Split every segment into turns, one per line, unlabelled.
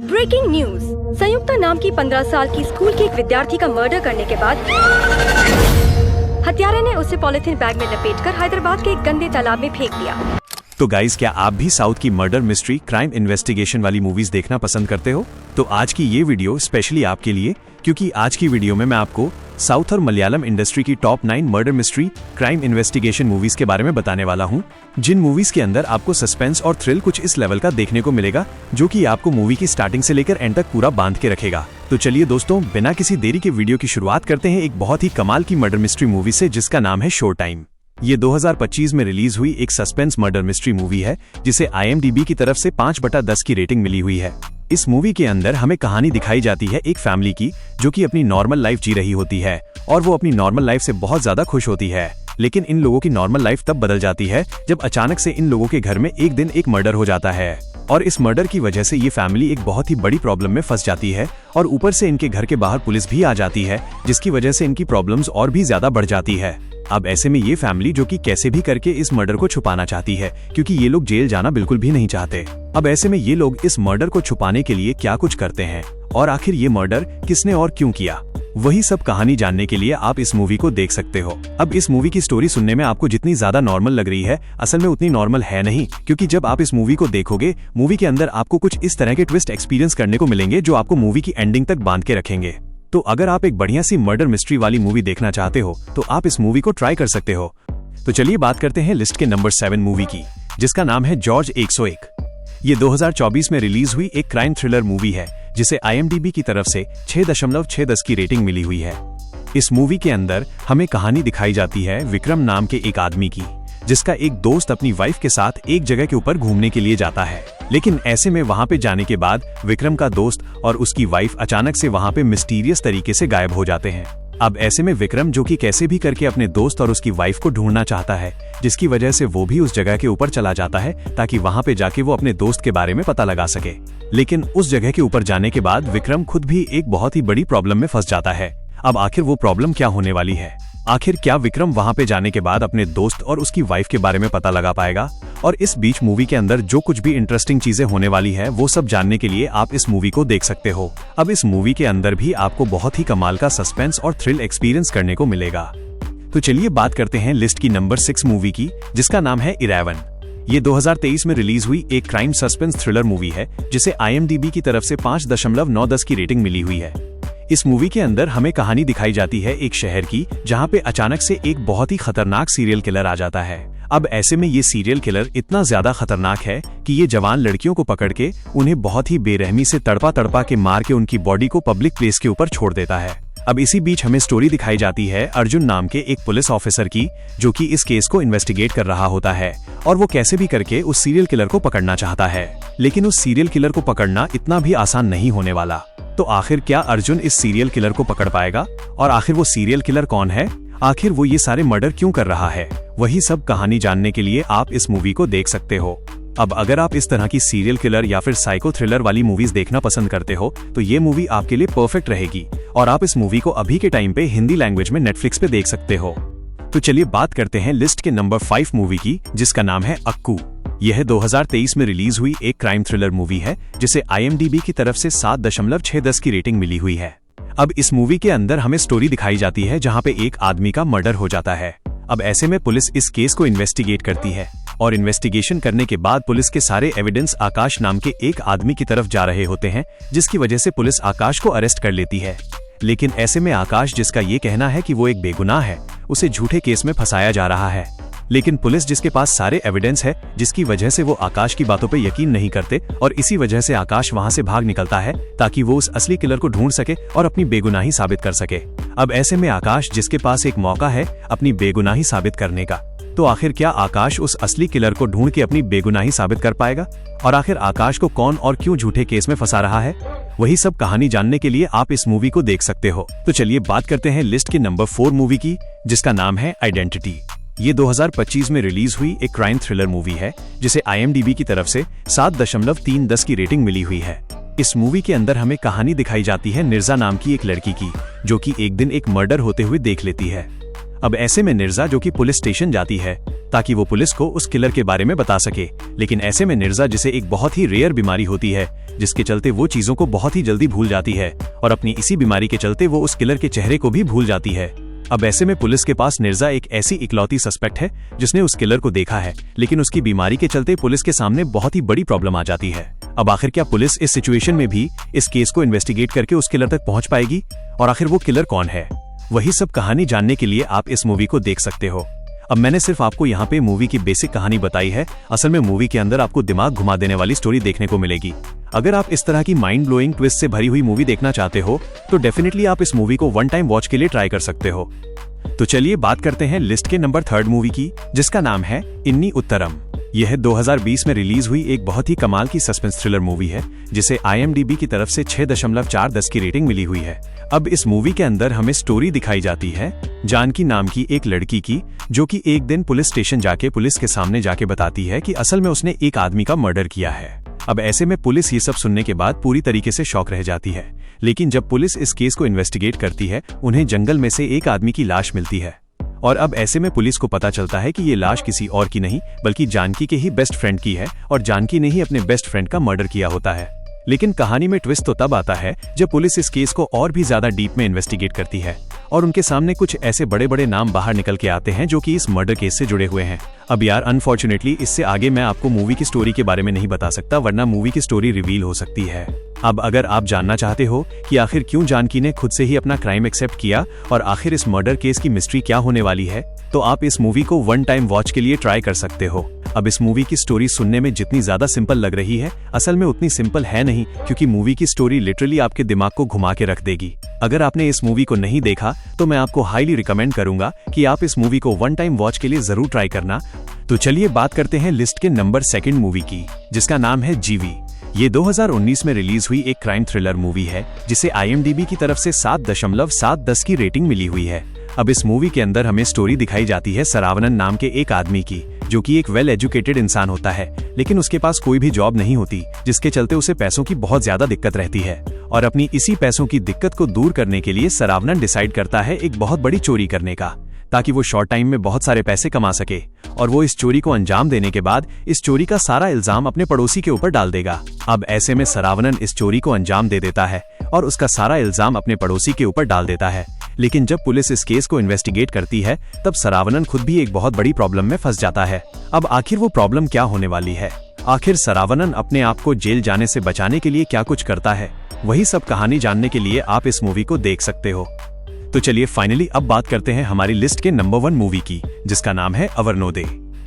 Breaking news. संयुक्ता नाम की 15 साल की स्कूल के एक विद्यार्थी का मर्डर करने के बाद हत्यारे ने उसे पॉलिथीन बैग में लपेटकर हैदराबाद के एक गंदे तालाब में फेंक दिया।
तो गाइस, क्या आप भी साउथ की मर्डर मिस्ट्री क्राइम इन्वेस्टिगेशन वाली मूवीज देखना पसंद करते हो? तो आज की ये वीडियो स्पेशली आपके लिए, क्योंकि आज की वीडियो में मैं आपको साउथ और मलयालम इंडस्ट्री की top 9 murder mystery crime investigation movies के बारे में बताने वाला हूँ, जिन मूवीज के अंदर आपको सस्पेंस और थ्रिल कुछ इस लेवल का देखने को मिलेगा जो कि आपको मूवी की स्टार्टिंग से लेकर एंड तक पूरा बांध के रखेगा। तो चलिए दोस्तों, बिना किसी देरी के वीडियो की शुरुआत करते हैं एक बहुत ही कमाल की मर्डर मिस्ट्री मूवी से, जिसका नाम है शो टाइम। ये 2025 में रिलीज हुई एक सस्पेंस मर्डर मिस्ट्री मूवी है, जिसे IMDb की तरफ से 5/10 की रेटिंग मिली हुई है। इस मूवी के अंदर हमें कहानी दिखाई जाती है एक फैमिली की, जो कि अपनी नॉर्मल लाइफ जी रही होती है और वो अपनी नॉर्मल लाइफ से बहुत ज्यादा खुश होती है। लेकिन इन लोगों की नॉर्मल लाइफ तब बदल जाती है जब अचानक से इन लोगों के घर में एक दिन एक मर्डर हो जाता है, और इस मर्डर की वजह से ये फैमिली एक बहुत ही बड़ी प्रॉब्लम में फंस जाती है, और ऊपर से इनके घर के बाहर पुलिस भी आ जाती है, जिसकी वजह से इनकी प्रॉब्लम्स और भी ज्यादा बढ़ जाती है। अब ऐसे में ये फैमिली, जो कि कैसे भी करके इस मर्डर को छुपाना चाहती है, क्योंकि ये लोग जेल जाना बिल्कुल भी नहीं चाहते। अब ऐसे में ये लोग इस मर्डर को छुपाने के लिए क्या कुछ करते हैं, और आखिर ये मर्डर किसने और क्यों किया, वही सब कहानी जानने के लिए आप इस मूवी को देख सकते हो। अब इस मूवी की स्टोरी सुनने में आपको जितनी ज्यादा नॉर्मल लग रही है, असल में उतनी नॉर्मल है नहीं, क्योंकि जब आप इस मूवी को देखोगे, मूवी के अंदर आपको कुछ इस तरह के ट्विस्ट एक्सपीरियंस करने को मिलेंगे जो आपको मूवी की एंडिंग तक बांध के रखेंगे। तो अगर आप एक बढ़िया सी मर्डर मिस्ट्री वाली मूवी देखना चाहते हो तो आप इस मूवी को ट्राई कर सकते हो। तो चलिए बात करते हैं लिस्ट के नंबर 7 मूवी की, जिसका नाम है जॉर्ज 101। ये 2024 में रिलीज हुई एक क्राइम थ्रिलर मूवी है, जिसे IMDb की तरफ से 6.610 की रेटिंग मिली हुई है। इस मूवी के अंदर हमें कहानी दिखाई जाती है विक्रम नाम के एक आदमी की, जिसका एक दोस्त अपनी वाइफ के साथ एक जगह के ऊपर घूमने के लिए जाता है। लेकिन ऐसे में वहां पे जाने के बाद विक्रम का दोस्त और उसकी वाइफ अचानक से वहां पे मिस्टीरियस तरीके से गायब हो जाते हैं। अब ऐसे में विक्रम, जो कि कैसे भी करके अपने दोस्त और उसकी वाइफ को ढूंढना चाहता है, जिसकी वजह से वो भी उस जगह के ऊपर चला जाता है ताकि वहां पे जाके वो अपने दोस्त के बारे में पता लगा सके। लेकिन उस जगह के ऊपर जाने के बाद विक्रम खुद भी एक बहुत ही बड़ी प्रॉब्लम में फंस जाता है। अब आखिर वो प्रॉब्लम क्या होने वाली है? आखिर क्या विक्रम वहां पे जाने के बाद अपने दोस्त और उसकी वाइफ के बारे में पता लगा पाएगा? और इस बीच मूवी के अंदर जो कुछ भी इंटरेस्टिंग चीजें होने वाली है, वो सब जानने के लिए आप इस मूवी को देख सकते हो। अब इस मूवी के अंदर भी आपको बहुत ही कमाल का सस्पेंस और थ्रिल एक्सपीरियंस करने को मिलेगा। तो चलिए बात करते हैं लिस्ट की नंबर 6 मूवी की, जिसका नाम है 11। ये 2023 में रिलीज हुई एक क्राइम सस्पेंस थ्रिलर मूवी है, जिसे IMDb की तरफ से 5.910 की रेटिंग मिली हुई है। इस मूवी के अंदर हमें कहानी दिखाई जाती है एक शहर की, जहां पे अचानक से एक बहुत ही खतरनाक सीरियल किलर आ जाता है। अब ऐसे में ये सीरियल किलर इतना ज्यादा खतरनाक है कि ये जवान लड़कियों को पकड़ के उन्हें बहुत ही बेरहमी से तड़पा के मार के उनकी बॉडी को पब्लिक प्लेस के ऊपर छोड़ देता है। अब इसी बीच हमें स्टोरी दिखाई जाती है अर्जुन नाम के एक पुलिस ऑफिसर की, जो कि इस केस को इन्वेस्टिगेट कर रहा होता है, और वो कैसे भी करके उस सीरियल किलर को पकड़ना चाहता है। लेकिन उस सीरियल किलर को पकड़ना इतना भी आसान नहीं होने वाला। तो आखिर क्या अर्जुन इस सीरियल किलर को पकड़ पाएगा? और आखिर वो सीरियल किलर कौन है? आखिर वो ये सारे मर्डर क्यों कर रहा है? वही सब कहानी जानने के लिए आप इस मूवी को देख सकते हो। अब अगर आप इस तरह की सीरियल किलर या फिर साइको थ्रिलर वाली मूवीज देखना पसंद करते हो, तो ये मूवी आपके लिए परफेक्ट रहेगी, और आप इस मूवी को अभी के टाइम पे हिंदी लैंग्वेज में नेटफ्लिक्स पे देख सकते हो। तो चलिए बात करते हैं लिस्ट के नंबर 5 मूवी की, जिसका नाम है अक्कू। यह 2023 में रिलीज हुई एक क्राइम थ्रिलर मूवी है, जिसे IMDb की तरफ से 7.610 की रेटिंग मिली हुई है। अब इस मूवी के अंदर हमें स्टोरी दिखाई जाती है जहां पे एक आदमी का मर्डर हो जाता है। अब ऐसे में पुलिस इस केस को इन्वेस्टिगेट करती है, और इन्वेस्टिगेशन करने के बाद पुलिस के सारे एविडेंस आकाश नाम के एक आदमी की तरफ जा रहे होते हैं, जिसकी वजह से पुलिस आकाश को अरेस्ट कर लेती है। लेकिन ऐसे में आकाश, जिसका ये कहना है कि वो एक बेगुनाह है, उसे झूठे केस में फंसाया जा रहा है। लेकिन पुलिस, जिसके पास सारे एविडेंस है, जिसकी वजह से वो आकाश की बातों पे यकीन नहीं करते, और इसी वजह से आकाश वहां से भाग निकलता है ताकि वो उस असली किलर को ढूंढ सके और अपनी बेगुनाही साबित कर सके। अब ऐसे में आकाश, जिसके पास एक मौका है अपनी बेगुनाही साबित करने का, तो आखिर क्या आकाश उस असली किलर को ढूंढ के अपनी बेगुनाही साबित कर पाएगा? और आखिर आकाश को कौन और क्यों झूठे केस में फंसा रहा है? वही सब कहानी जानने के लिए आप इस मूवी को देख सकते हो। तो चलिए बात करते हैं लिस्ट के नंबर 4 मूवी की, जिसका नाम है आइडेंटिटी। ये 2025 में रिलीज हुई एक क्राइम थ्रिलर मूवी है, जिसे IMDb की तरफ से 7.310 की रेटिंग मिली हुई है। इस मूवी के अंदर हमें कहानी दिखाई जाती है निर्जा नाम की एक लड़की की, जो कि एक दिन एक मर्डर होते हुए देख लेती है। अब ऐसे में निर्जा जो कि पुलिस स्टेशन जाती है ताकि वो पुलिस को उस किलर के बारे में बता सके, लेकिन ऐसे में निर्जा जिसे एक बहुत ही रेयर बीमारी होती है जिसके चलते वो चीजों को बहुत ही जल्दी भूल जाती है और अपनी इसी बीमारी के चलते वो उस किलर के चेहरे को भी भूल जाती है। अब ऐसे में पुलिस के पास निर्जा एक ऐसी इकलौती सस्पेक्ट है जिसने उस किलर को देखा है, लेकिन उसकी बीमारी के चलते पुलिस के सामने बहुत ही बड़ी प्रॉब्लम आ जाती है। अब आखिर क्या पुलिस इस सिचुएशन में भी इस केस को इन्वेस्टिगेट करके उस किलर तक पहुंच पाएगी, और आखिर वो किलर कौन है? वही सब कहानी जानने के लिए आप इस मूवी को देख सकते हो। अब मैंने सिर्फ आपको यहाँ पे मूवी की बेसिक कहानी बताई है, असल में मूवी के अंदर आपको दिमाग घुमा देने वाली स्टोरी देखने को मिलेगी। अगर आप इस तरह की माइंड ब्लोइंग ट्विस्ट से भरी हुई मूवी देखना चाहते हो तो डेफिनेटली आप इस मूवी को वन टाइम वॉच के लिए ट्राई कर सकते हो। तो चलिए बात करते हैं लिस्ट के नंबर 3 मूवी की, जिसका नाम है इन्नी उत्तरम। यह 2020 में रिलीज हुई एक बहुत ही कमाल की सस्पेंस थ्रिलर मूवी है जिसे IMDb की तरफ से 6.4 की रेटिंग मिली हुई है। अब इस मूवी के अंदर हमें स्टोरी दिखाई जाती है जानकी नाम की एक लड़की की, जो कि एक दिन पुलिस स्टेशन जाके पुलिस के सामने जाके बताती है कि असल में उसने एक आदमी का मर्डर किया है। अब ऐसे में पुलिस ये सब सुनने के बाद पूरी तरीके से शॉक रह जाती है, लेकिन जब पुलिस इस केस को इन्वेस्टिगेट करती है उन्हें जंगल में से एक आदमी की लाश मिलती है, और अब ऐसे में पुलिस को पता चलता है कि ये लाश किसी और की नहीं बल्कि जानकी के ही बेस्ट फ्रेंड की है और जानकी ने ही अपने बेस्ट फ्रेंड का मर्डर किया होता है। लेकिन कहानी में ट्विस्ट तो तब आता है जब पुलिस इस केस को और भी ज्यादा डीप में इन्वेस्टिगेट करती है और उनके सामने कुछ ऐसे बड़े बड़े नाम बाहर निकल के आते हैं जो कि इस मर्डर केस से जुड़े हुए हैं। अब यार अनफॉर्चुनेटली इससे आगे मैं आपको मूवी की स्टोरी के बारे में नहीं बता सकता, वरना मूवी की स्टोरी रिवील हो सकती है। अब अगर आप जानना चाहते हो कि आखिर क्यों जानकी ने खुद से ही अपना क्राइम एक्सेप्ट किया और आखिर इस मर्डर केस की मिस्ट्री क्या होने वाली है, तो आप इस मूवी को वन टाइम वॉच के लिए ट्राई कर सकते हो। अब इस मूवी की स्टोरी सुनने में जितनी ज्यादा सिंपल लग रही है, असल में उतनी सिंपल है नहीं, क्योंकि मूवी की स्टोरी लिटरली आपके दिमाग को घुमा के रख देगी। अगर आपने इस मूवी को नहीं देखा तो मैं आपको हाईली रिकमेंड करूंगा कि आप इस मूवी को वन टाइम वॉच के लिए जरूर ट्राई करना। तो चलिए बात करते हैं लिस्ट के नंबर 2 मूवी की, जिसका नाम है जीवी। ये 2019 में रिलीज हुई एक क्राइम थ्रिलर मूवी है जिसे IMDb की तरफ से 7.7 की रेटिंग मिली हुई है। अब इस मूवी के अंदर हमें स्टोरी दिखाई जाती है सरावनन नाम के एक आदमी की, जो कि एक वेल एजुकेटेड इंसान होता है, लेकिन उसके पास कोई भी जॉब नहीं होती, जिसके चलते उसे पैसों की बहुत ज्यादा दिक्कत रहती है। और अपनी इसी पैसों की दिक्कत को दूर करने के लिए सरावनन डिसाइड करता है एक बहुत बड़ी चोरी करने का, ताकि वो शॉर्ट टाइम में बहुत सारे पैसे कमा सके। और वो इस चोरी को अंजाम देने के बाद इस चोरी का सारा इल्जाम अपने पड़ोसी के ऊपर डाल देगा। अब ऐसे में सरावनन इस चोरी को अंजाम दे देता है और उसका सारा इल्जाम अपने पड़ोसी के ऊपर डाल देता है। लेकिन जब पुलिस इस केस को इन्वेस्टिगेट करती है तब सरावनन खुद भी एक बहुत बड़ी प्रॉब्लम में फंस जाता है। अब आखिर वो प्रॉब्लम क्या होने वाली है, आखिर सरावनन अपने आप को जेल जाने से बचाने के लिए क्या कुछ करता है, वही सब कहानी जानने के लिए आप इस मूवी को देख सकते हो। तो चलिए फाइनली अब बात करते हैं हमारी लिस्ट के नंबर 1 मूवी की, जिसका नाम है अवरनोदे।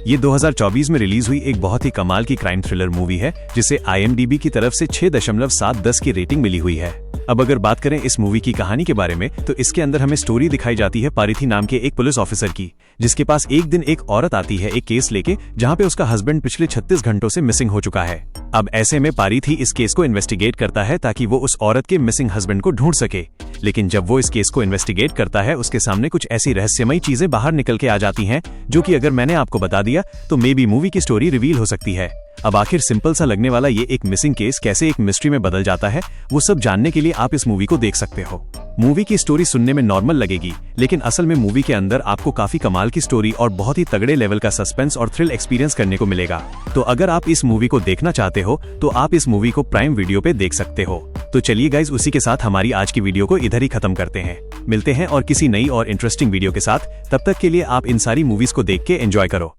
ये 2024 में रिलीज हुई एक बहुत ही कमाल की क्राइम थ्रिलर मूवी है जिसे IMDb की तरफ से 6.7 की रेटिंग मिली हुई है। अब अगर बात करें इस मूवी की कहानी के बारे में तो इसके अंदर हमें स्टोरी दिखाई जाती है पारिथी नाम के एक पुलिस ऑफिसर की, जिसके पास एक दिन एक औरत आती है एक केस लेके जहां पे उसका हस्बैंड पिछले 36 घंटों से मिसिंग हो चुका है। अब ऐसे में पारिथी इस केस को इन्वेस्टिगेट करता है ताकि वो उस औरत के मिसिंग हस्बैंड को ढूंढ सके। लेकिन जब वो इस केस को इन्वेस्टिगेट करता है उसके सामने कुछ ऐसी रहस्यमयी चीजें बाहर निकल के आ जाती हैं जो कि अगर मैंने आपको बता दिया तो मे बी मूवी की स्टोरी रिवील हो सकती है। अब आखिर सिंपल सा लगने वाला ये एक मिसिंग केस कैसे एक मिस्ट्री में बदल जाता है, वो सब जानने के लिए आप इस मूवी को देख सकते हो। मूवी की स्टोरी सुनने में नॉर्मल लगेगी, लेकिन असल में मूवी के अंदर आपको काफी कमाल की स्टोरी और बहुत ही तगड़े लेवल का सस्पेंस और थ्रिल एक्सपीरियंस करने को मिलेगा। तो अगर आप इस मूवी को देखना चाहते हो तो आप इस मूवी को प्राइम वीडियो पे देख सकते हो। तो चलिए गाइज, उसी के साथ हमारी आज की वीडियो को इधर ही खत्म करते हैं। मिलते हैं और किसी नई और इंटरेस्टिंग वीडियो के साथ। तब तक के लिए आप इन सारी मूवीज को देख के एंजॉय करो।